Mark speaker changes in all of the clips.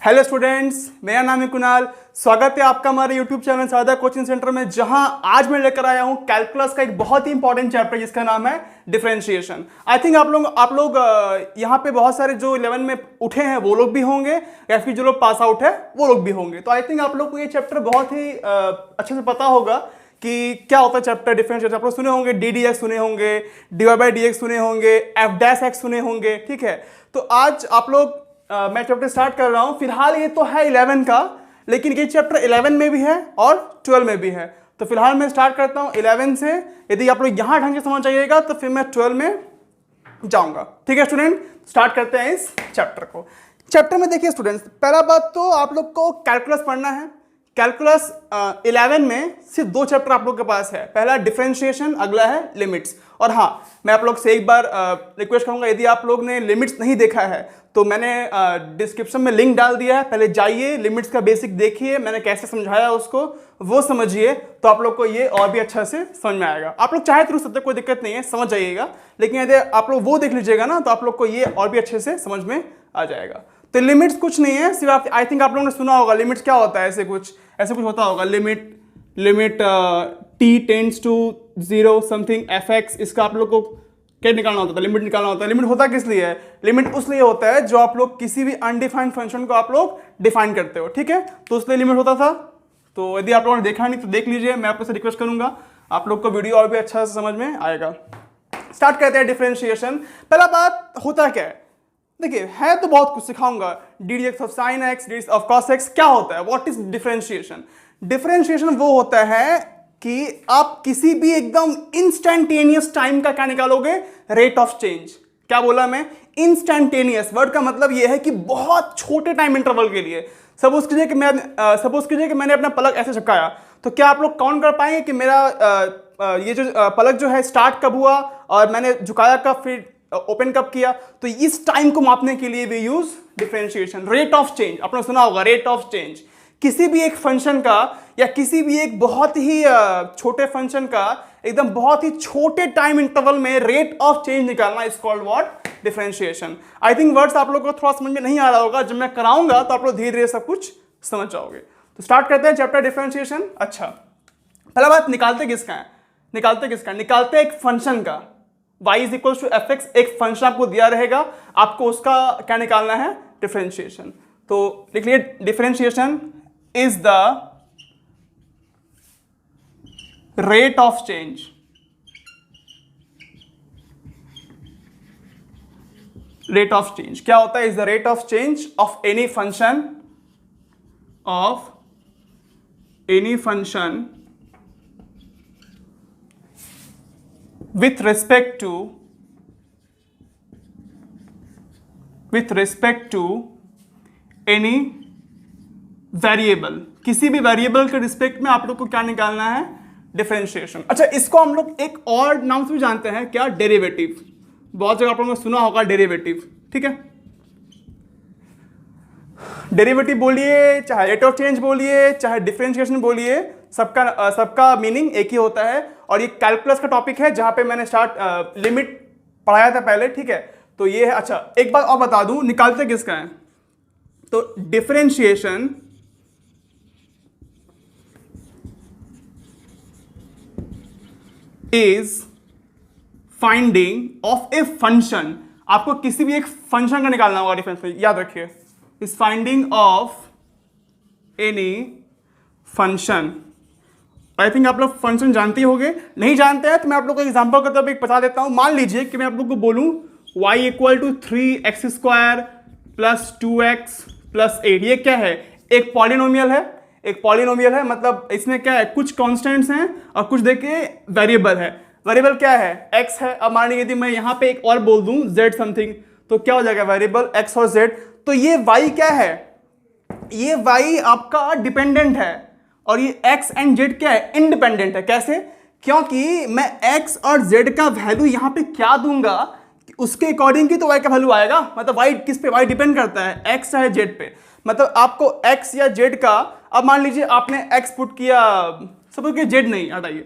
Speaker 1: Hello students, मेरा नाम है कुणाल। स्वागत है आपका हमारे यूट्यूब चैनल सादा कोचिंग सेंटर में, जहां आज मैं लेकर आया हूं कैलकुलस का एक बहुत ही इंपॉर्टेंट चैप्टर जिसका नाम है डिफरेंशिएशन। आई थिंक आप लोग यहां पे बहुत सारे जो 11 में उठे हैं वो लोग भी होंगे, या फिर जो लोग पास आउट है वो लोग भी होंगे। तो आई थिंक आप लोग को ये चैप्टर बहुत ही अच्छे से पता होगा कि क्या होता है चैप्टर डिफरेंशिएशन। आप लोग सुने होंगे डी डी एक्स सुने होंगे, d y by d x सुने होंगे, एफ डैश एक्स सुने होंगे। ठीक है, तो आज आप लोग मैं चैप्टर स्टार्ट कर रहा हूं। फिलहाल ये तो है 11 का, लेकिन ये चैप्टर 11 में भी है और 12 में भी है। तो फिलहाल मैं स्टार्ट करता हूं 11 से। यदि आप लोग यहां ढंग से समझ जाइएगा तो फिर मैं 12 में जाऊंगा। ठीक है स्टूडेंट, स्टार्ट करते हैं इस चैप्टर को। चैप्टर में देखिए स्टूडेंट्स, पहला बात तो आप लोग को कैलकुलस पढ़ना है। कैलकुलस 11 में सिर्फ दो चैप्टर आप लोग के पास है, पहला डिफरेंशिएशन, अगला है लिमिट्स। और हाँ, मैं आप लोग से एक बार रिक्वेस्ट करूंगा, यदि आप लोग ने लिमिट्स नहीं देखा है तो मैंने डिस्क्रिप्शन में लिंक डाल दिया है, पहले जाइए लिमिट्स का बेसिक देखिए, मैंने कैसे समझाया उसको वो समझिए, तो आप लोग को ये और भी अच्छा से समझ में आएगा। आप लोग चाहे तो रुक सकते, कोई दिक्कत नहीं है, समझ जाइएगा। लेकिन यदि आप लोग वो देख लीजिएगा ना तो आप लोग को ये और भी अच्छे से समझ में आ जाएगा। तो लिमिट्स कुछ नहीं है, सिर्फ आप आई थिंक आप लोगों ने सुना होगा लिमिट्स क्या होता है, ऐसे कुछ होता होगा। Limit t tends to 0 something f x, इसका आप लोग को क्या निकालना होता है, लिमिट निकालना होता है। लिमिट होता किस लिए है? लिमिट उस लिए होता है जो आप लोग किसी भी अनडिफाइंड फंक्शन को आप लोग डिफाइन करते हो। ठीक है, तो उसलिए लिमिट होता था। तो यदि आप लोगों ने देखा नहीं तो देख लीजिए, मैं आप लोग से रिक्वेस्ट करूंगा, आप लोग को वीडियो और भी अच्छा से समझ में आएगा। स्टार्ट करते हैं डिफरेंशिएशन। पहला बात होता क्या है, देखिए है तो बहुत कुछ सिखाऊंगा। D D x of sine x, D of cos x, क्या होता है, व्हाट इज डिफरेंशिएशन। डिफरेंशिएशन वो होता है कि आप किसी भी एकदम इंस्टैंटेनियस टाइम का क्या निकालोगे, रेट ऑफ चेंज। क्या बोला मैं? इंस्टैंटेनियस। वर्ड का मतलब यह है कि बहुत छोटे टाइम इंटरवल के लिए। सपोज कीजिए कि मैंने अपना पलक ऐसे झपकाया, तो क्या आप लोग काउंट कर पाएंगे कि मेरा ये जो पलक जो है स्टार्ट कब हुआ और मैंने झुकाया कब, फिर ओपन कब किया। तो इस टाइम को मापने के लिए we use differentiation. Rate of change आपने सुना होगा, रेट ऑफ चेंज। किसी भी एक फंक्शन का या किसी भी एक बहुत ही छोटे फंक्शन का एकदम बहुत ही छोटे टाइम इंटरवल में रेट ऑफ चेंज निकालना is called what, differentiation. I think words आप लोगों को थोड़ा समझ में नहीं आ रहा होगा, जब मैं कराऊंगा तो आप लोग धीरे धीरे सब कुछ समझ जाओगे। तो स्टार्ट करते हैं चैप्टर डिफरेंशिएशन। अच्छा, पहला बात निकालते किसका है, निकालते एक फंक्शन का। y is equal to F x, एक फंक्शन आपको दिया रहेगा, आपको उसका क्या निकालना है, डिफरेंशिएशन। तो लिख लिए, differentiation is the rate of change, rate of change क्या होता है, is the rate of change of any function with respect to any variable. किसी भी वेरिएबल के रिस्पेक्ट में आप लोग को क्या निकालना है, डिफरेंशिएशन। अच्छा, इसको हम लोग एक और नाम से भी जानते हैं, क्या, डेरिवेटिव। बहुत जगह आप लोगों ने सुना होगा डेरिवेटिव। ठीक है, डेरिवेटिव बोलिए, चाहे रेट ऑफ चेंज बोलिए, चाहे डिफरेंशिएशन बोलिए, सबका मीनिंग एक ही होता है। और ये कैलकुलस का टॉपिक है जहां पे मैंने लिमिट पढ़ाया था पहले। ठीक है, तो ये है। अच्छा, एक बात और बता दूं, निकालते किसका है, तो differentiation is finding of a function. आपको किसी भी एक फंक्शन का निकालना होगा डिफरेंशिएशन, याद रखिए, is finding of any function. I think आप लोग फंक्शन जानते ही होंगे, नहीं जानते हैं तो मैं आप लोग को एग्जांपल के तौर पे बता देता हूं। मान लीजिए कि मैं आप लोग को बोलूं y equal to 3x² plus 2x plus 8। ये क्या है, एक पॉलिनोमियल है। मतलब इसमें क्या है, कुछ कॉन्स्टेंट्स हैं और कुछ देखिए वेरिएबल है। वेरिएबल क्या है, x है। अब मान लीजिए यदि मैं यहां पे एक और बोल दूं z समथिंग, तो क्या हो जाएगा, वेरिएबल x और z। तो ये y क्या है, ये y आपका डिपेंडेंट है और ये x एंड z क्या है, इंडिपेंडेंट है। कैसे? क्योंकि मैं x और z का वैल्यू यहां पे क्या दूंगा, उसके अकॉर्डिंग की तो y का वैल्यू आएगा। मतलब y किस पे, y डिपेंड करता है x या z पे। मतलब आपको x या z का, अब मान लीजिए आपने x पुट किया, सपोज कि z नहीं, हटाइए,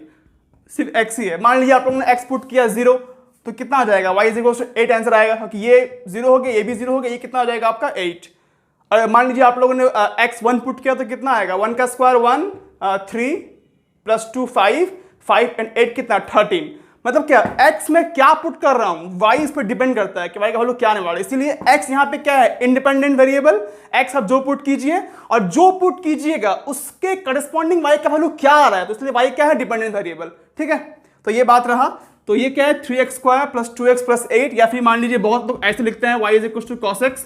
Speaker 1: सिर्फ x ही है। मान लीजिए आप लोगों ने x पुट किया 0, तो कितना आ जाएगा, y is equal to 8 answer आएगा, क्योंकि ये 0 हो गया, ये भी 0 हो गया, ये कितना आ जाएगा आपका 8। और मान लीजिए आप लोगों ने एक्स 1 पुट किया तो कितना आएगा, 1 का स्क्वायर 1, 3 + 2 5, 5 और 8 कितना 13। मतलब क्या x में क्या पुट कर रहा हूं, y इस पर डिपेंड करता है कि y का वैल्यू क्या आने वाला है। इसीलिए x यहां पे क्या है, इंडिपेंडेंट वेरिएबल। x आप जो पुट कीजिए और जो पुट कीजिएगा उसके करस्पॉन्डिंग y का वैल्यू क्या आ रहा है, तो इसलिए y क्या है, डिपेंडेंट वेरिएबल। ठीक है, तो ये बात रहा। तो ये क्या है, 3x² + 2x + 8, या फिर मान लीजिए बहुत लोग ऐसे लिखते हैं y = cos x।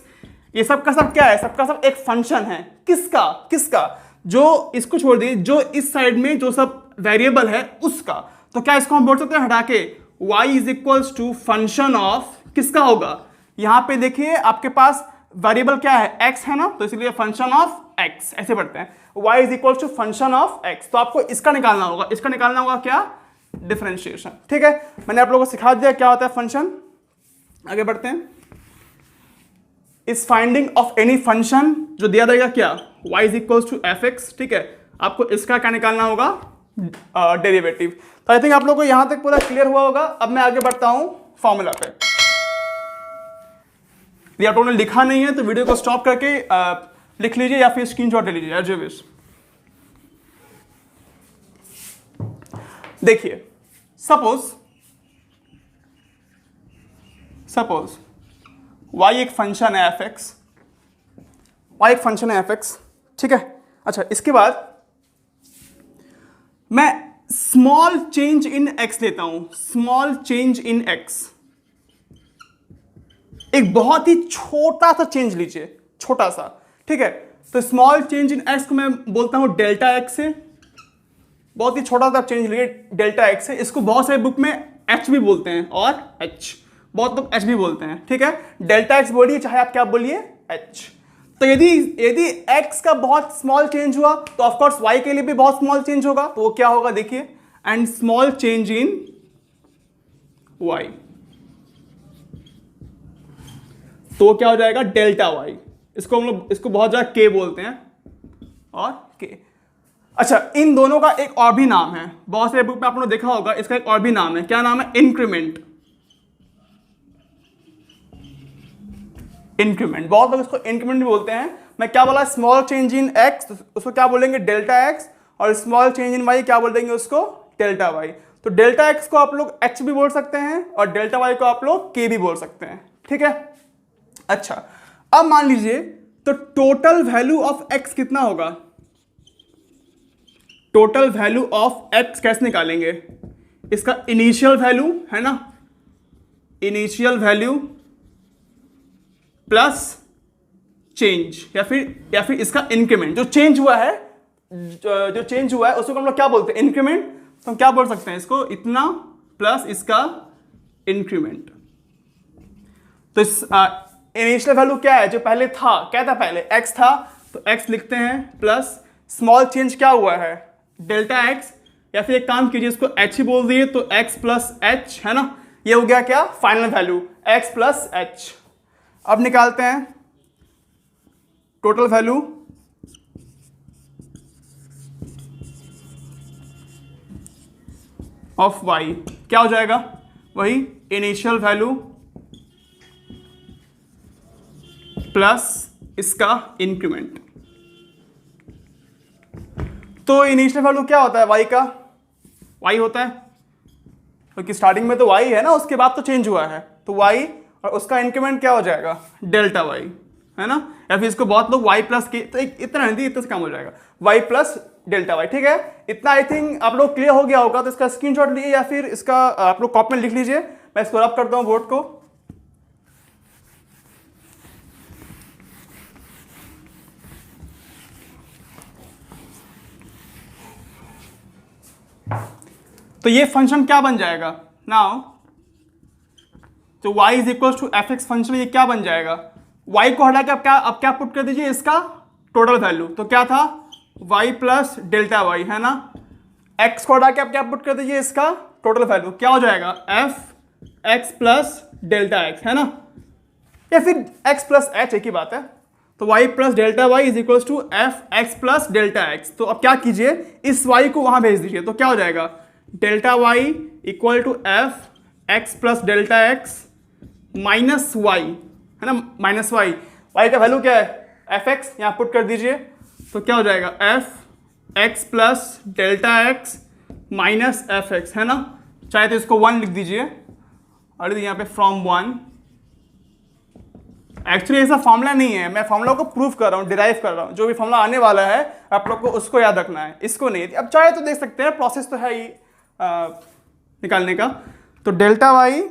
Speaker 1: ये सब का सब क्या है, सबका सब एक फंक्शन है। किसका किसका, जो इसको छोड़ दिए, जो इस साइड में जो सब वेरिएबल है उसका। तो क्या इसको हम बोल सकते हैं हटा के y = फंक्शन ऑफ किसका होगा, यहां पे देखिए आपके पास वेरिएबल क्या है, x है ना, तो इसलिए फंक्शन ऑफ x ऐसे पढ़ते हैं, y = फंक्शन ऑफ x। तो आपको इसका निकालना होगा, इसका निकालना होगा क्या, डिफरेंशिएशन। ठीक है, मैंने आप लोगों को सिखा दिया क्या होता है फंक्शन। आगे बढ़ते हैं। इस फाइंडिंग ऑफ एनी फंक्शन जो दिया रहेगा क्या, y = fx। ठीक है, आपको इसका क्या निकालना होगा, डेरिवेटिव। तो आई थिंक आप लोगों को यहां तक पूरा क्लियर हुआ होगा। अब मैं आगे बढ़ता हूं फॉर्मूला पे। यदि आप लोगों ने लिखा नहीं है तो वीडियो को स्टॉप करके लिख लीजिए या फिर स्क्रीनशॉट ले लीजिए, एज यू विश। देखिए, सपोज y एक फंक्शन है fx, y एक फंक्शन है fx। ठीक है, अच्छा इसके बाद मैं स्मॉल चेंज इन x लेता हूं, स्मॉल चेंज इन x, एक बहुत ही छोटा सा चेंज लीजिए, छोटा सा। ठीक है, तो स्मॉल चेंज इन x को मैं बोलता हूं डेल्टा x से, बहुत ही छोटा सा चेंज लिए डेल्टा x से। इसको बहुत सारे बुक में h भी बोलते हैं और h, बहुत लोग h भी बोलते हैं। ठीक है, डेल्टा x बोलिए चाहे आप क्या बोलिए h। तो यदि x का बहुत स्मॉल चेंज हुआ तो ऑफ कोर्स y के लिए भी बहुत स्मॉल चेंज होगा, तो वो क्या होगा देखिए, and small change in y, तो क्या हो जाएगा, डेल्टा y। इसको हम लोग इसको बहुत ज्यादा k बोलते हैं और k। अच्छा, इन दोनों का एक और भी नाम है, बहुत सारे बुक में आप लोगों ने देखा होगा, इसका एक और भी नाम है। क्या नाम है, इंक्रीमेंट। इंक्रीमेंट, बहुत लोग इसको इंक्रीमेंट भी बोलते हैं। मैं क्या बोला, स्मॉल चेंज इन x, उसको क्या बोलेंगे, डेल्टा x, और स्मॉल चेंज इन y क्या बोल देंगे उसको, डेल्टा y। तो डेल्टा x को आप लोग h भी बोल सकते हैं और डेल्टा y को आप लोग k भी बोल सकते हैं। ठीक है, अच्छा अब मान लीजिए तो टोटल वैल्यू ऑफ x कितना होगा, टोटल वैल्यू ऑफ x कैसे निकालेंगे, इसका इनिशियल वैल्यू है ना, इनिशियल वैल्यू प्लस चेंज, या फिर इसका इंक्रीमेंट, जो चेंज हुआ है, जो चेंज हुआ है उसको हम लोग क्या बोलते हैं, इंक्रीमेंट। तो हम क्या बोल सकते हैं इसको, इतना प्लस इसका इंक्रीमेंट। तो इस इनिशियल वैल्यू क्या है, जो पहले था, क्या था पहले, x था, तो x लिखते हैं, प्लस स्मॉल चेंज क्या हुआ है, डेल्टा x, या फिर एक काम कीजिए इसको h ही बोल दिए, तो x प्लस h है ना, ये हो गया क्या, final value x plus h। अब निकालते हैं टोटल वैल्यू ऑफ y, क्या हो जाएगा, वही इनिशियल वैल्यू प्लस इसका इंक्रीमेंट। तो इनिशियल वैल्यू क्या होता है y का, y होता है, क्योंकि स्टार्टिंग में तो y है ना, उसके बाद तो चेंज हुआ है, तो y, और उसका इंक्रीमेंट क्या हो जाएगा, डेल्टा y है ना, या फिर इसको बहुत लोग y प्लस के, तो इतना नहीं, इतना से काम हो जाएगा, y प्लस डेल्टा y। ठीक है, इतना आई थिंक आप लोग क्लियर हो गया होगा। तो इसका स्क्रीनशॉट लीजिए या फिर इसका आप लोग कॉपी में लिख लीजिए, मैं इसको रब करता हूं बोर्ड को। तो ये फंक्शन क्या बन जाएगा नाउ, तो y = fx फंक्शन ये क्या बन जाएगा, y को हटा के अब क्या पुट कर दीजिए, इसका टोटल वैल्यू, तो क्या था y प्लस डेल्टा y है ना, x को हटा के अब क्या पुट कर दीजिए, इसका टोटल वैल्यू क्या हो जाएगा, f(x प्लस डेल्टा x है ना, या फिर x प्लस h, एक ही बात है। तो y plus delta y = f(x plus delta x। तो अब क्या कीजिए, इस y को वहां भेज दीजिए, तो क्या हो जाएगा, delta y = f(x plus delta x minus y है ना, माइनस y, y का वैल्यू क्या है, एफ एक्स यहाँ पुट कर दीजिए, तो क्या हो जाएगा F x plus delta x minus f x, है ना। चाहे तो इसको 1 लिख दीजिए और यहाँ पे फ्रॉम 1। एक्चुअली ऐसा फॉर्मूला नहीं है, मैं फॉर्मूला को प्रूफ कर रहा हूँ, डिराइव कर रहा हूँ। जो भी फॉर्मूला आने वाला है आप लोग को उसको याद रखना है, इसको नहीं। अब चाहे तो देख सकते हैं, प्रोसेस तो है ही निकालने का। तो डेल्टा वाई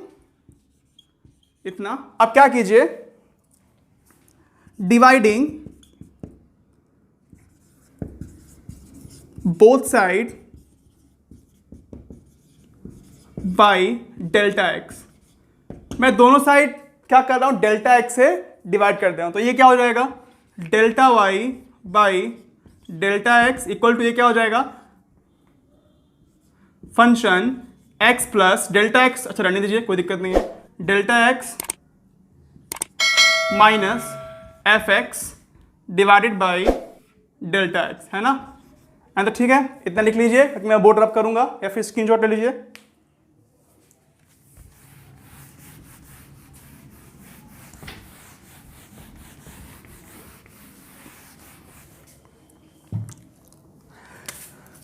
Speaker 1: इतना, अब क्या कीजिए, dividing both side by delta x. मैं दोनों साइड क्या कर रहा हूं, डेल्टा एक्स से डिवाइड कर दे रहा हूं। तो ये क्या हो जाएगा, delta y by delta x equal to ये क्या हो जाएगा, function x plus delta x, अच्छा रहने दीजिए कोई दिक्कत नहीं है, delta x minus f x divided by delta x, है ना। तो ठीक है, इतना लिख लीजिए, मैं बोर्ड रब करूंगा या फिर स्क्रीनशॉट ले लीजिए।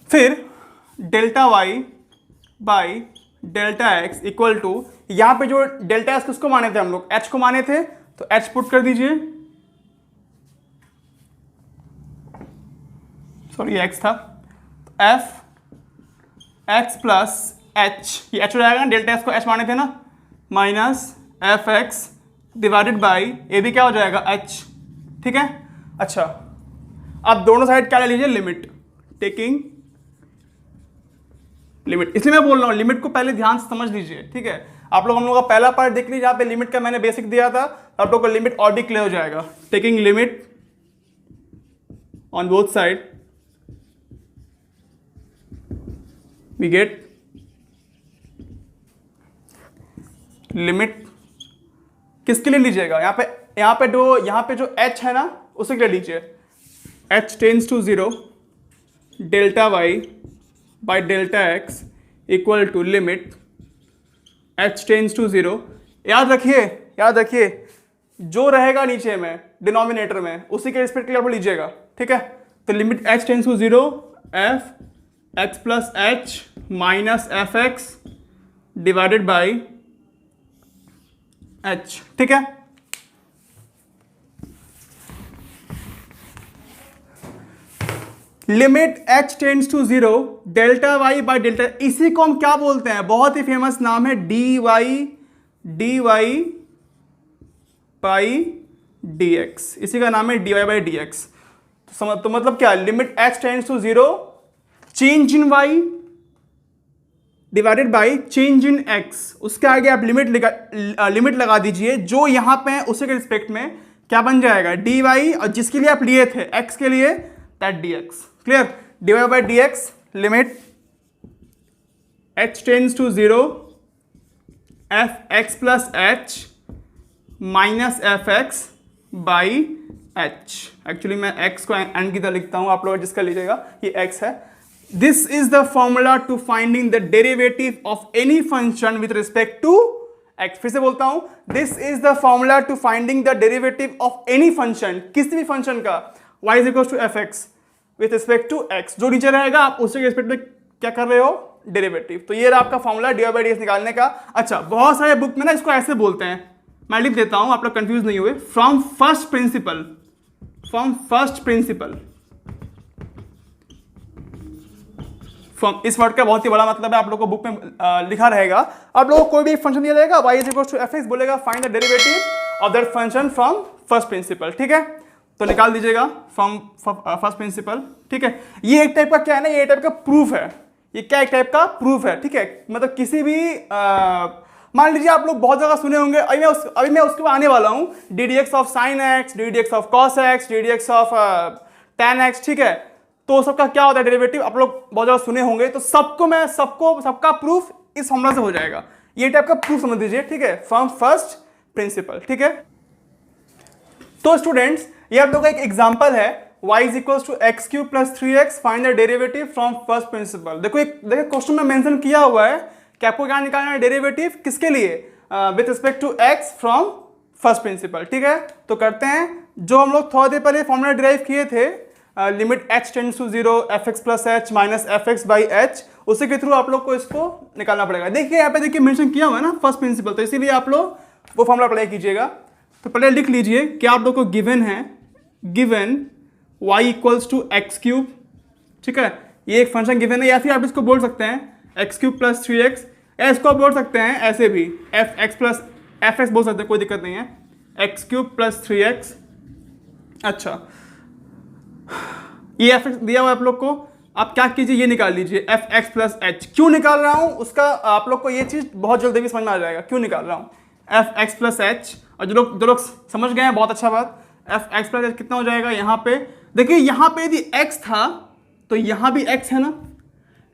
Speaker 1: फिर delta y by delta x equal to, यहां पे जो डेल्टा एक्स किसको माने थे हम लोग, एच को माने थे, तो एच पुट कर दीजिए, सॉरी एक्स था, तो एफ एक्स प्लस एच, ये एच हो जाएगा, डेल्टा एक्स को एच माने थे ना, minus f x divided by ये भी क्या हो जाएगा एच, ठीक है। अच्छा, अब दोनों साइड क्या ले लीजिए, लिमिट, टेकिंग लिमिट, इसलिए मैं बोल रहा हूं लिमिट को पहले ध्यान से समझ लीजिए, ठीक है। आप लोग हम लोग का पहला पार्ट देख लीजिए, जहां पे लिमिट का मैंने बेसिक दिया था, आप लोग को लिमिट और भी क्लियर हो जाएगा। Taking limit on both side we get limit, किसके लिए लीजिएगा, यहां पे जो h है ना उसे के लिए लीजिए, h tends to 0 delta y by delta x equal to limit h tends to 0। याद रखिए जो रहेगा नीचे में डिनोमिनेटर में उसी के रिस्पेक्ट के लिए आप लीजिएगा, ठीक है। तो limit h tends to 0 f x plus h minus f x divided by h, ठीक है। Limit h tends to 0 delta y by delta, इसी को हम क्या बोलते हैं, बहुत ही फेमस नाम है dy बाई dx, इसी का नाम है dy बाई dx। तो मतलब क्या, limit h tends to 0 change in y divided by change in x, उसके आगे आप लिमिट लगा दीजिए, जो यहां पे है उसी के रिस्पेक्ट में क्या बन जाएगा, dy, और जिसके लिए आप लिए थे x के लिए that dx, clear. dy by dx limit h tends to 0 f x plus h minus f x by h, actually मैं x को एन की तरह लिखता हूं, आप लोग जिसका लीजिएगा ये x है। This is the formula to finding the derivative of any function with respect to x। फिर से बोलता हूं, this is the formula to finding the derivative of any function, किसी भी फंक्शन का, y is equals to fx with respect to x, जो नीचे रहेगा आप उसके रिस्पेक्ट में क्या कर रहे हो, डेरिवेटिव। तो ये रहा आपका फॉर्मूला dy by dx निकालने का। अच्छा, बहुत सारे बुक में ना इसको ऐसे बोलते हैं, मैं लिख देता हूं आप लोग कंफ्यूज नहीं हुए, फ्रॉम फर्स्ट प्रिंसिपल, इस वर्ड का बहुत ही बड़ा मतलब है, आप लोगों को बुक में लिखा रहेगा। आप लोगों को कोई भी फंक्शन दिया रहेगा, y is equals to F X, बोलेगा find the derivative of that function from first principle, ठीक है। तो निकाल दीजिएगा फ्रॉम फर्स्ट प्रिंसिपल, ठीक है। ये एक टाइप का क्या है ना, ये एक टाइप का प्रूफ है, ये क्या एक टाइप का प्रूफ है, ठीक है। मतलब किसी भी मान लीजिए आप लोग बहुत जगह सुने होंगे, अभी मैं उसके बाद आने वाला हूं, ddx of sine x, ddx of cos x, ddx of tan x, ठीक है। तो सबका क्या होता है डेरिवेटिव, आप लोग बहुत ज्यादा सुने होंगे, तो सबका प्रूफ इस फॉर्मूला से हो जाएगा। ये टाइप का प्रूफ समझ लीजिए, ठीक है, फ्रॉम फर्स्ट प्रिंसिपल, ठीक है। तो स्टूडेंट्स, ये आप लोगों का एक एग्जांपल है, y is equals to x cube plus 3x find the derivative from first principle. देखो क्वेश्चन में मेंशन किया हुआ है कि आपको क्या निकालना है, डेरिवेटिव किसके लिए, with respect to x from first principle, ठीक है। तो करते हैं, जो हम लोग थोड़ा देर पहले फॉर्मूला डिराइव किए थे, limit h tends to 0 fx plus h minus fx by h, उसी के थ्रू आप लोग को इसको निकालना पड़ेगा। देखिए यहाँ पे देखिए मेंशन किया हुआ है ना फर्स्ट प्रिंसिपल, तो इसीलिए आप लोग वो फॉर्मूला अप्लाई कीजिएगा। तो पहले लिख लीजिए कि आप लोग को गिवन है, given y equals to x cube, ठीक है, ये एक फंक्शन गिवन है, या फिर आप इसको बोल सकते हैं एक्स क्यूब प्लस 3x, या इसको आप बोल सकते हैं ऐसे भी F x plus F x बोल सकते हैं, कोई दिक्कत नहीं है, एक्स क्यूब प्लस 3x। अच्छा, ये एफ एक्स दिया हुआ है आप लोग को, आप क्या कीजिए ये निकाल लीजिए एफ एक्स प्लस एच। क्यों निकाल रहा हूँ उसका आप लोग को ये चीज़ बहुत जल्दी भी समझ में आ जाएगा क्यों निकाल रहा हूँ, एफ एक्स प्लस एच। और जो लोग समझ गए हैं बहुत अच्छा बात, एफ एक्स प्लस एच कितना हो जाएगा, यहाँ पे देखिए, यहाँ पे यदि x था तो यहाँ भी x है ना,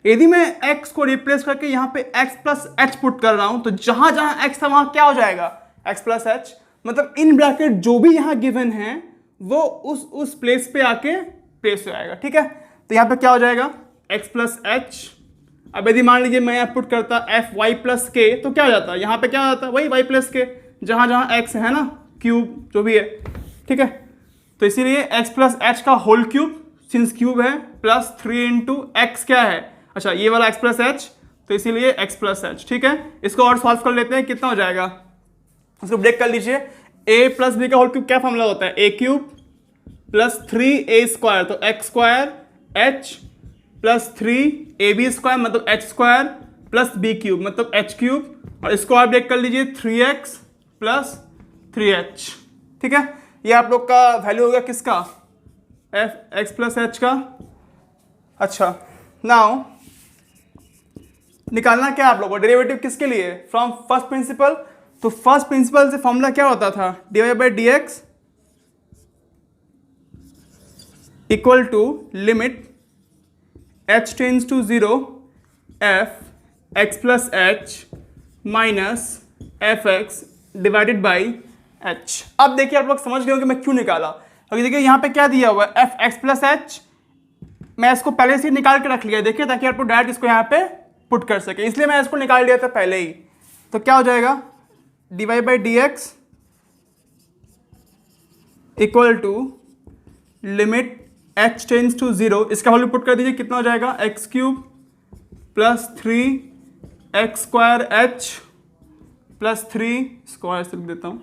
Speaker 1: यदि मैं x को रिप्लेस करके यहाँ पे x प्लस एच पुट कर रहा हूँ तो जहाँ जहाँ x था वहाँ क्या हो जाएगा, x प्लस एच, मतलब इन ब्रैकेट जो भी यहाँ गिवन है वो उस प्लेस पे आके प्लेस हो जाएगा, ठीक है। तो यहाँ पे क्या हो जाएगा x प्लस एच। अब यदि मान लीजिए मैं यहाँ पुट करता एफ वाई प्लस के, तो क्या हो जाता है, यहाँ पे क्या हो जाता है वही y प्लस के, जहाँ जहाँ x है ना, क्यूब जो भी है, ठीक है। तो इसीलिए x प्लस एच का होल क्यूब, सिंस क्यूब है, प्लस 3 इंटू एक्स क्या है, अच्छा ये वाला x प्लस एच, तो इसीलिए x प्लस एच, ठीक है। इसको और सॉल्व कर लेते हैं, कितना हो जाएगा, इसको ब्रेक कर लीजिए। a प्लस बी का होल क्यूब क्या फॉर्मूला होता है, a cube plus 3a square, तो x square h plus 3ab square मतलब h square plus b cube मतलब h क्यूब, और इसको आप ब्रेक कर लीजिए 3x प्लस 3h, ठीक है। ये आप लोग का वैल्यू हो गया किसका, एफ एक्स प्लस एच का। अच्छा, नाउ निकालना क्या आप लोग को, डेरिवेटिव किसके लिए, फ्रॉम फर्स्ट प्रिंसिपल। तो फर्स्ट प्रिंसिपल से फॉर्मूला क्या होता था, d y by d x equal to limit h tends to 0 f x plus h minus f x divided by h। अब देखिए आप लोग समझ गए हो कि मैं क्यों निकाला, अभी देखिए यहाँ पे क्या दिया हुआ है एफ एक्स प्लस एच, मैं इसको पहले से निकाल के रख लिया देखिए, ताकि आप लोग डायरेक्ट इसको यहाँ पे पुट कर सके, इसलिए मैं इसको निकाल लिया था पहले ही। तो क्या हो जाएगा, d y by d x equal to limit h tends to 0, इसका वैल्यू पुट कर दीजिए, कितना हो जाएगा x cube plus 3x square h plus 3 square से लिख देता हूँ,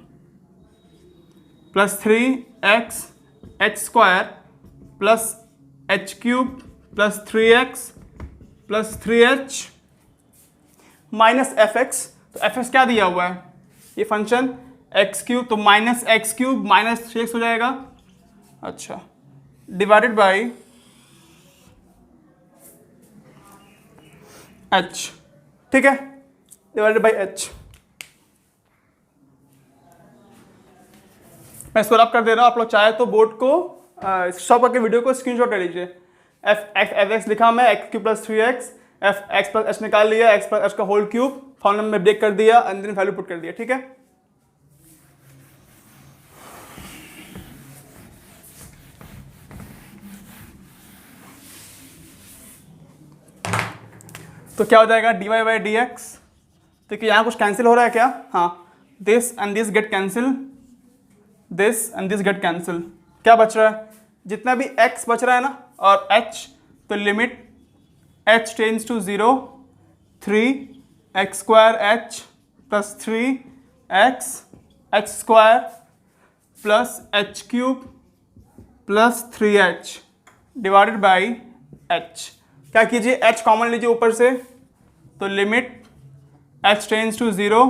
Speaker 1: plus 3x h square plus h cube plus 3x plus 3h minus f x. तो एफ एक्स क्या दिया हुआ है, ये फंक्शन x क्यूब, तो minus x cube minus 3x हो जाएगा, अच्छा, डिवाइडेड बाई h, ठीक है, डिवाइडेड बाई h। मैं इसको रब कर दे रहा हूँ, आप लोग चाहे तो बोर्ड को स्टॉप करके वीडियो को स्क्रीनशॉट ले लीजिए। एफ एक्स लिखा मैं x cube plus 3x, F x plus H निकाल लिया, एक्स प्लस एच का होल क्यूब फॉर्मूला में ब्रेक कर दिया, अंदर वैल्यू पुट कर दिया, ठीक है। तो क्या हो जाएगा d y by d x, देखिए यहाँ कुछ कैंसिल हो रहा है क्या, हाँ, this and this get cancel, this and this get cancel, क्या बच रहा है, जितना भी x बच रहा है ना और h, तो limit h tends to 0 3x square h plus 3x h square plus h cube plus 3h divided by h। क्या कीजिए h कॉमन लीजिए ऊपर से, तो limit h tends to 0,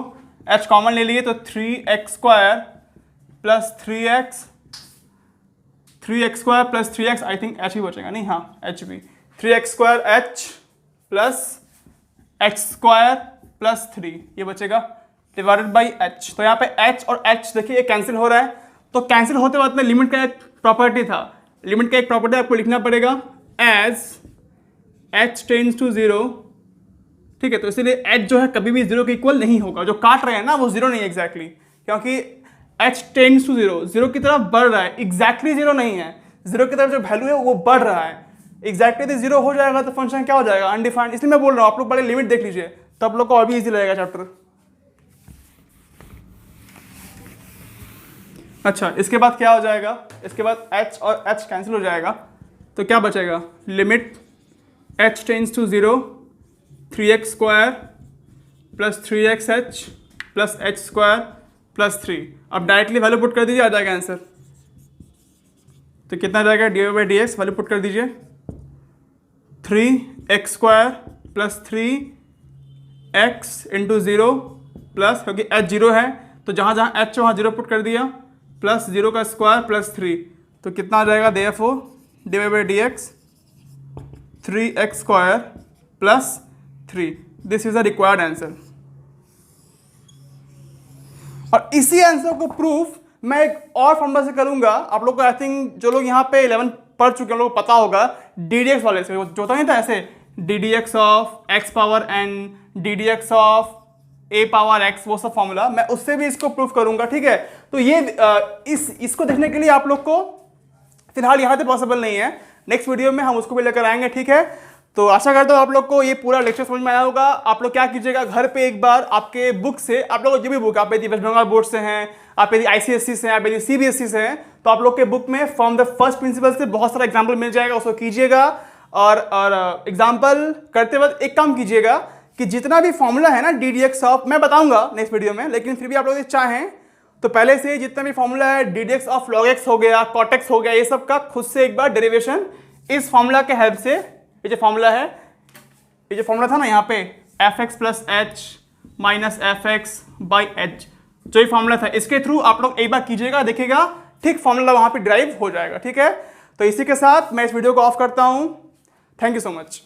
Speaker 1: h common ले लिए तो 3x square plus 3x square plus 3x, I think h ही बचेगा, नहीं हाँ h भी, 3x square h plus x square plus 3 ये बचेगा डिवाइडेड बाई h। तो यहाँ पे h और h देखिए ये कैंसिल हो रहा है, तो कैंसिल होते वक्त में लिमिट का एक प्रॉपर्टी था, लिमिट का एक प्रॉपर्टी आपको लिखना पड़ेगा एज h टेंड्स टू 0, ठीक है। तो इसीलिए h जो है कभी भी 0 के इक्वल नहीं होगा, जो काट रहे हैं ना वो 0 नहीं है एग्जैक्टली, क्योंकि h टेंड्स टू 0, 0 की तरफ बढ़ रहा है, एग्जैक्टली 0 नहीं है, 0 की तरफ जो वैल्यू है वो बढ़ रहा है, एग्जैक्टली यदि 0 हो जाएगा तो फंक्शन क्या हो जाएगा, अनडिफाइंड। इसलिए मैं बोल रहा हूँ आप लोग पहले लिमिट देख लीजिए, तो आप लोग को और भी ईजी लगेगा चैप्टर। अच्छा, इसके बाद क्या हो जाएगा, इसके बाद h और h कैंसिल हो जाएगा, तो क्या बचेगा, limit h tends to 0 3x square plus 3xh plus h square plus 3। अब डायरेक्टली वैल्यू पुट कर दीजिए, आ जाएगा आंसर। तो कितना जाएगा, dy/dx वैल्यू पुट कर दीजिए, 3x square plus 3x into 0 plus, क्योंकि h 0 है तो जहाँ जहाँ h वहाँ 0 पुट कर दिया, प्लस 0 का स्क्वायर प्लस 3। तो कितना आ जाएगा, therefore dy/dx 3x square plus 3। This is the required answer. और इसी आंसर को प्रूफ मैं एक और फॉर्मूला से करूंगा। आप लोग को आई थिंक जो लोग यहाँ पे 11 पढ़ चुके हैं लोगों को पता होगा, ddx वाले से जो होता नहीं था ऐसे, ddx of x power n, ddx of a power x, वो सब फॉर्मूला मैं उससे भी इसको प्रूफ करूंगा, ठीक है। तो ये इसको देखने के लिए आप लोग को फिलहाल यहाँ पे पॉसिबल नहीं है, नेक्स्ट वीडियो में हम उसको भी लेकर आएंगे, ठीक है। तो आशा करता हूँ आप लोग को ये पूरा लेक्चर समझ में आया होगा। आप लोग क्या कीजिएगा, घर पे एक बार आपके बुक से, आप लोग जो भी बुक, आप यदि वेस्ट बंगाल बोर्ड से हैं, आप यदि ICSE से हैं, आप यदि CBSE से हैं, तो आप लोग के बुक में फ्रॉम द फर्स्ट प्रिंसिपल से बहुत सारा एग्जाम्पल मिल जाएगा, उसको कीजिएगा। और एग्जाम्पल करते वक्त एक काम कीजिएगा कि जितना भी फॉर्मूला है ना ddx ऑफ, मैं बताऊंगा नेक्स्ट वीडियो में, लेकिन फिर भी आप लोग चाहें तो पहले से जितना भी फॉर्मूला है ddx ऑफ log x हो गया, cot x हो गया, ये सब का खुद से एक बार डेरिवेशन इस फॉर्मूला के हेल्प से, ये जो फॉर्मूला है, ये जो फॉर्मूला था ना यहाँ पे fx plus h minus fx by h, जो ये फॉर्मूला था, इसके थ्रू आप लोग एक बार कीजिएगा, देखिएगा ठीक फॉर्मूला वहाँ पे ड्राइव हो जाएगा, ठीक है। तो इसी के साथ मैं इस वीडियो को ऑफ करता हूँ। Thank you so much.